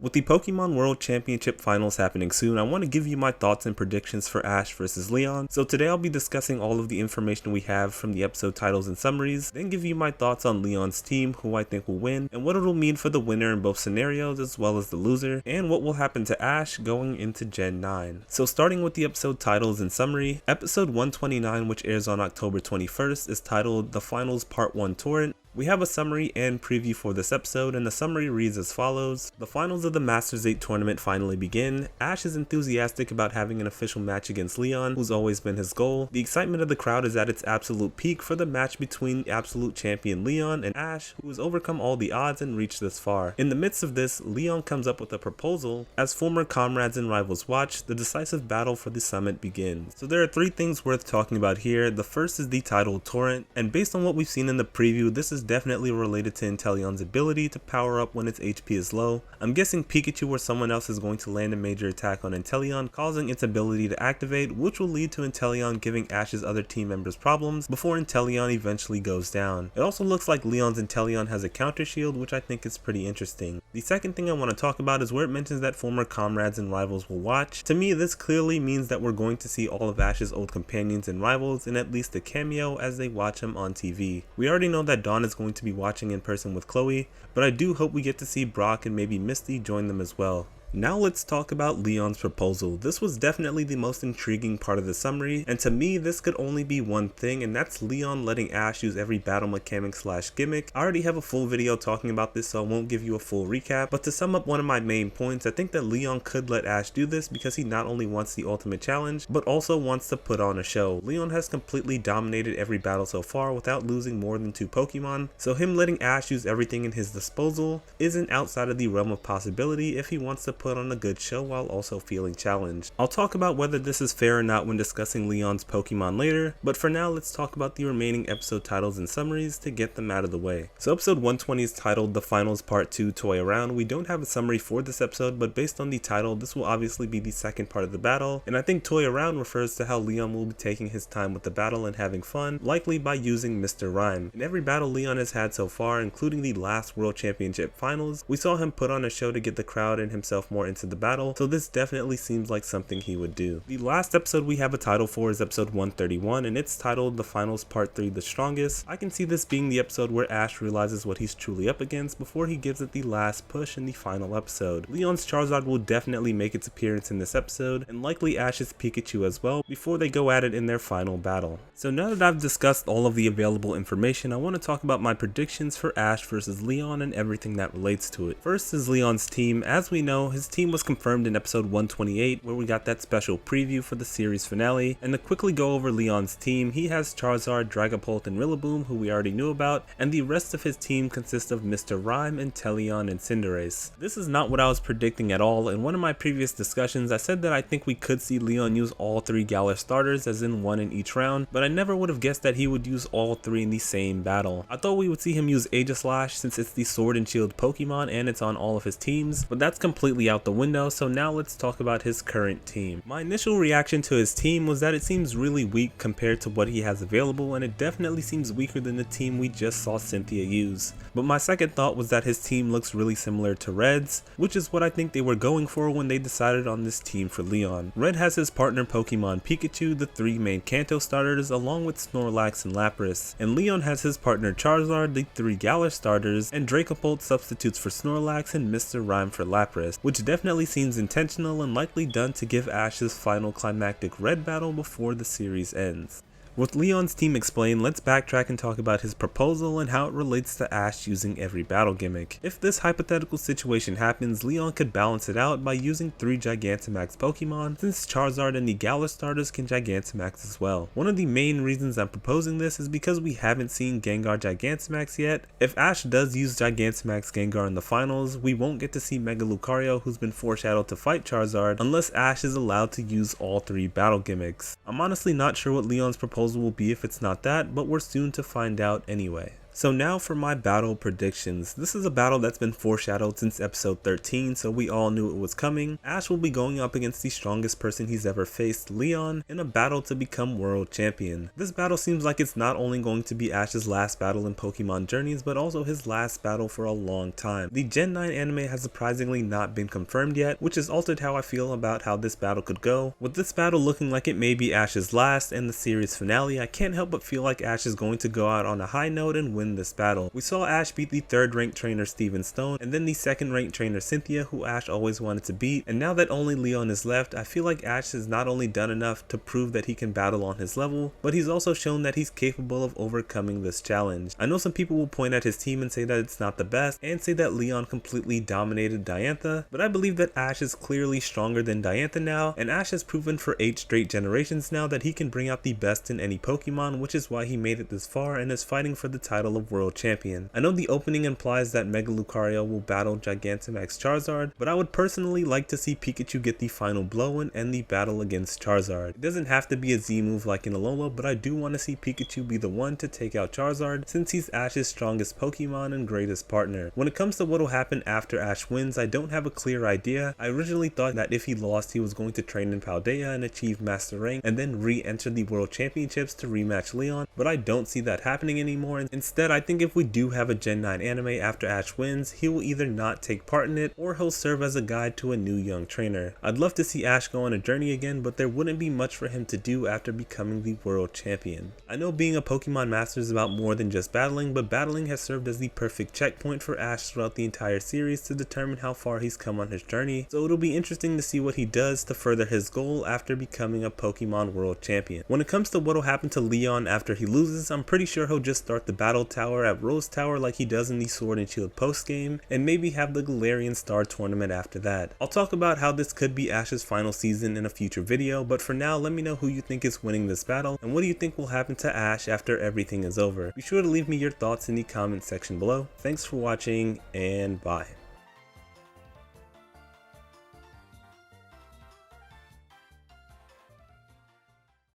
With the Pokemon World Championship Finals happening soon, I want to give you my thoughts and predictions for Ash vs Leon. So today I'll be discussing all of the information we have from the episode titles and summaries, then give you my thoughts on Leon's team, who I think will win, and what it'll mean for the winner in both scenarios as well as the loser, and what will happen to Ash going into Gen 9. So starting with the episode titles and summary, episode 129, which airs on October 21st, is titled The Finals Part 1 Torrent. We have a summary and preview for this episode, and the summary reads as follows. The finals of the Masters 8 tournament finally begin. Ash is enthusiastic about having an official match against Leon, who's always been his goal. The excitement of the crowd is at its absolute peak for the match between the absolute champion Leon and Ash, who has overcome all the odds and reached this far. In the midst of this, Leon comes up with a proposal. As former comrades and rivals watch, the decisive battle for the summit begins. So there are three things worth talking about here. The first is the title Torrent, and based on what we've seen in the preview, this is definitely related to Inteleon's ability to power up when its HP is low. I'm guessing Pikachu or someone else is going to land a major attack on Inteleon, causing its ability to activate, which will lead to Inteleon giving Ash's other team members problems before Inteleon eventually goes down. It also looks like Leon's Inteleon has a counter shield, which I think is pretty interesting. The second thing I want to talk about is where it mentions that former comrades and rivals will watch. To me, this clearly means that we're going to see all of Ash's old companions and rivals in at least a cameo as they watch him on TV. We already know that Dawn is going to be watching in person with Chloe, but I do hope we get to see Brock and maybe Misty join them as well. Now let's talk about Leon's proposal. This was definitely the most intriguing part of the summary, and to me this could only be one thing, and that's Leon letting Ash use every battle mechanic / gimmick. I already have a full video talking about this, so I won't give you a full recap, but to sum up one of my main points, I think that Leon could let Ash do this because he not only wants the ultimate challenge, but also wants to put on a show. Leon has completely dominated every battle so far without losing more than 2 Pokemon, so him letting Ash use everything in his disposal isn't outside of the realm of possibility if he wants to put on a good show while also feeling challenged. I'll talk about whether this is fair or not when discussing Leon's Pokemon later, but for now let's talk about the remaining episode titles and summaries to get them out of the way. So episode 120 is titled The Finals Part 2 Toy Around. We don't have a summary for this episode, but based on the title, this will obviously be the second part of the battle, and I think Toy Around refers to how Leon will be taking his time with the battle and having fun, likely by using Mr. Rhyme. In every battle Leon has had so far, including the last World Championship Finals, we saw him put on a show to get the crowd and himself more into the battle, so this definitely seems like something he would do. The last episode we have a title for is episode 131, and it's titled The Finals Part 3 The Strongest. I can see this being the episode where Ash realizes what he's truly up against before he gives it the last push in the final episode. Leon's Charizard will definitely make its appearance in this episode, and likely Ash's Pikachu as well, before they go at it in their final battle. So now that I've discussed all of the available information, I want to talk about my predictions for Ash versus Leon and everything that relates to it. First is Leon's team. As we know, his team was confirmed in episode 128, where we got that special preview for the series finale. And to quickly go over Leon's team, he has Charizard, Dragapult, and Rillaboom, who we already knew about, and the rest of his team consists of Mr. Rhyme, Inteleon, and Cinderace. This is not what I was predicting at all. In one of my previous discussions, I said that I think we could see Leon use all 3 Galar starters, as in 1 in each round, but I never would have guessed that he would use all 3 in the same battle. I thought we would see him use Aegislash since it's the Sword and Shield Pokemon and it's on all of his teams, but that's completely out the window, so now let's talk about his current team. My initial reaction to his team was that it seems really weak compared to what he has available, and it definitely seems weaker than the team we just saw Cynthia use. But my second thought was that his team looks really similar to Red's, which is what I think they were going for when they decided on this team for Leon. Red has his partner Pokemon Pikachu, the 3 main Kanto starters, along with Snorlax and Lapras, and Leon has his partner Charizard, the 3 Galar starters, and Dracopult substitutes for Snorlax and Mr. Rhyme for Lapras, which definitely seems intentional and likely done to give Ash his final climactic Red battle before the series ends. With Leon's team explained, let's backtrack and talk about his proposal and how it relates to Ash using every battle gimmick. If this hypothetical situation happens, Leon could balance it out by using 3 Gigantamax Pokemon, since Charizard and the Galar starters can Gigantamax as well. One of the main reasons I'm proposing this is because we haven't seen Gengar Gigantamax yet. If Ash does use Gigantamax Gengar in the finals, we won't get to see Mega Lucario, who's been foreshadowed to fight Charizard, unless Ash is allowed to use all 3 battle gimmicks. I'm honestly not sure what Leon's proposal will be if it's not that, but we're soon to find out anyway. So now for my battle predictions. This is a battle that's been foreshadowed since episode 13, so we all knew it was coming. Ash will be going up against the strongest person he's ever faced, Leon, in a battle to become world champion. This battle seems like it's not only going to be Ash's last battle in Pokemon Journeys, but also his last battle for a long time. The Gen 9 anime has surprisingly not been confirmed yet, which has altered how I feel about how this battle could go. With this battle looking like it may be Ash's last and the series finale, I can't help but feel like Ash is going to go out on a high note and win this battle. We saw Ash beat the 3rd ranked trainer Steven Stone and then the 2nd ranked trainer Cynthia, who Ash always wanted to beat, and now that only Leon is left, I feel like Ash has not only done enough to prove that he can battle on his level, but he's also shown that he's capable of overcoming this challenge. I know some people will point at his team and say that it's not the best, and say that Leon completely dominated Diantha, but I believe that Ash is clearly stronger than Diantha now, and Ash has proven for 8 straight generations now that he can bring out the best in any Pokemon, which is why he made it this far and is fighting for the title of World Champion. I know the opening implies that Mega Lucario will battle Gigantamax Charizard, but I would personally like to see Pikachu get the final blow and end the battle against Charizard. It doesn't have to be a Z move like in Alola, but I do want to see Pikachu be the one to take out Charizard since he's Ash's strongest Pokemon and greatest partner. When it comes to what will happen after Ash wins, I don't have a clear idea. I originally thought that if he lost he was going to train in Paldea and achieve Master Rank and then re-enter the World Championships to rematch Leon, but I don't see that happening anymore. Instead, I think if we do have a Gen 9 anime after Ash wins, he will either not take part in it or he'll serve as a guide to a new young trainer. I'd love to see Ash go on a journey again, but there wouldn't be much for him to do after becoming the world champion. I know being a Pokemon master is about more than just battling, but battling has served as the perfect checkpoint for Ash throughout the entire series to determine how far he's come on his journey, so it'll be interesting to see what he does to further his goal after becoming a Pokemon world champion. When it comes to what will happen to Leon after he loses, I'm pretty sure he'll just start the battle tower at Rose Tower like he does in the Sword and Shield post game, and maybe have the Galarian Star tournament after that. I'll talk about how this could be Ash's final season in a future video, but for now let me know who you think is winning this battle and what do you think will happen to Ash after everything is over. Be sure to leave me your thoughts in the comment section below. Thanks for watching and bye.